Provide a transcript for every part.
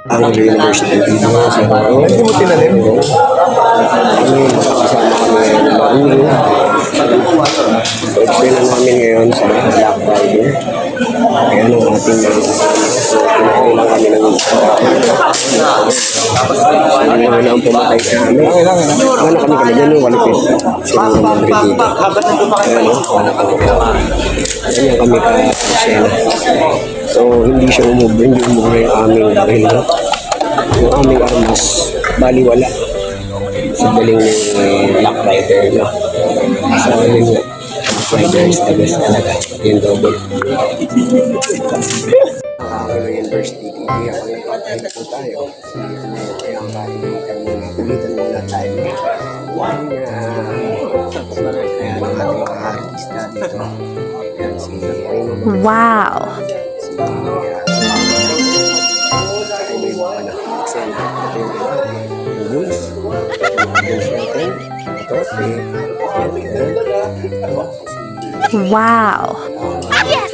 Ang University dito sa Baro. Hindi mo tinanim? Kami kasama kami ng Maruro. So, explain namin ngayon sa Black Friday. Ayan ang ating pinakain lang kami ng ano na ang pumatay sa amin. Ano kami kalagyan ng walipit. Sino naman dito. Ayan kami ka-sena. So, hindi siya umubra yung aming baril. Yung aming armas, baliwala. Sa galing ng Black Rider. No? Sa galing ng Black Rider is the best talaga. Yung double. Nakakalo University TV. Ako nagpapahit po tayo. Kaya ang kahit ulitan muna tayo. Ayan ang ating mga artista dito. Ayan si Rino. Wow! Wow! Yes!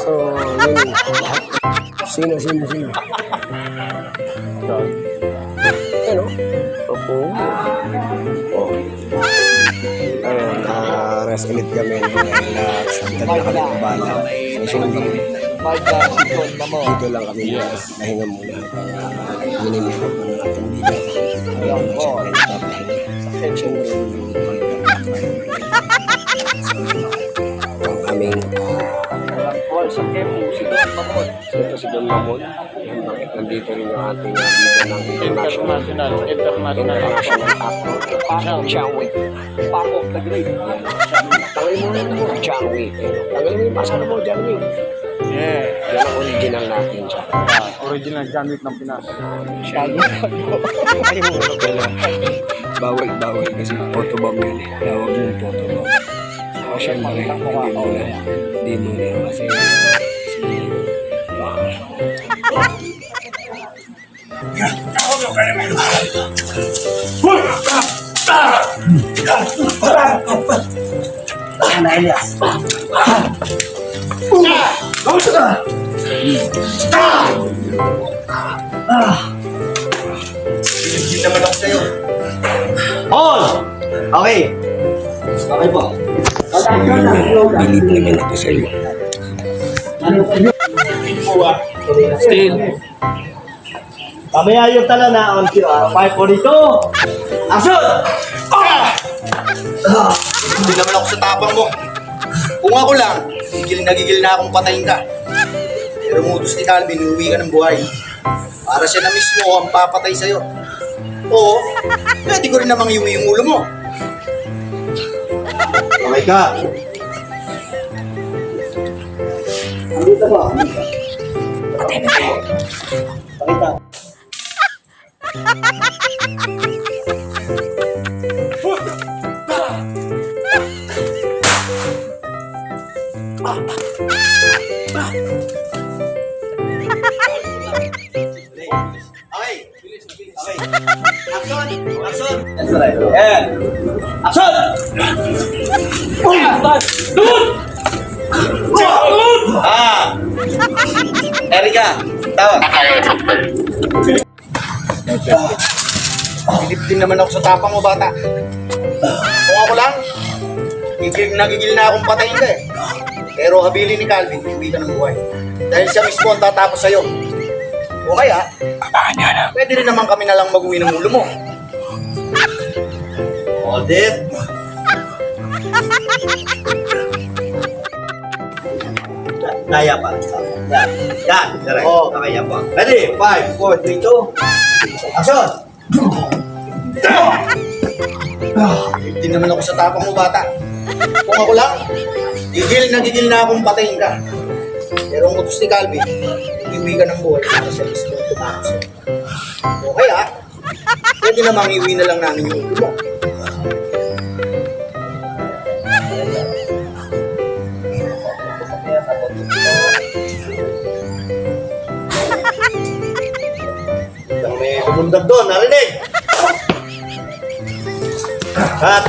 So, yun. Sino? Ano? Opo. Oh. Ayun, rest ulit kami dahil sagtad na kami ng bala. So, syempre, dito lang kami muna. Nahinga muna. Minimilap mo ng ating video. Ayun, syempre, nagpapahinga. Syempre, ang aming ito si Don Mamon. Bakit nandito rin yung ating dito ng international actor. Changwei. Papo, nag-rate. Tanggalin mo rin mo, Changwei. Tanggalin mo yung masana mo, Changwei. Yeah. Yan ang original natin, Changwei. Original Janwit ng Pinas. Bawal kasi photobomb yan eh. Tawag yung photobomb. So, syempre, hindi muna kasi Hindi naman ako sa'yo. On! Okay. Okay po. believe naman ako sa iyo. Still. Mamaya yung tala na on QR. 542. Action! Hindi naman ako sa tapang mo. Kung ako lang, gigil na akong patayin ka. Pero mutos ni Calvin, uuwi ka ng buhay. Para siya na mismo ang papatay sa'yo. Oo, pwede ko rin namang iuwi yung ulo mo. Okay ka. Dito ba? Pakita. Okay. Action! That's right. And action! Erika, tawag. Pilip din naman ako sa tapang mo, bata. Kung ako lang, gigil na akong patayin ka eh. Pero habilin ni Calvin, iuwi ka ng buhay. Dahil siya mismo ang tatapos sa'yo. O kaya, pwede rin naman kami na lang mag-uwi ng ulo mo. Hold it. Kaya pa. Yan. Direct. Oh, kaya pa. Ready? 5, 4, 3, 2. Action! Hindi naman ako sa tapang mo, bata. Kung ako lang, gigil na akong patayin ka. Pero ang utos ni Calvin, iuwi ka ng buhay para siya mismo ang tumapos sa'yo. O kaya, pwede namang iuwi na lang namin yung ulo mo. May pumundag doon, narinig! Cut!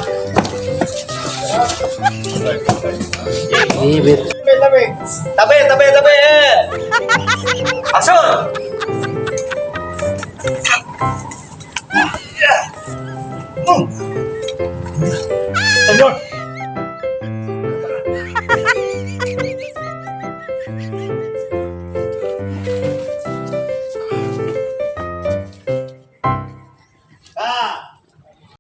David. Tabi! Action! Senyor!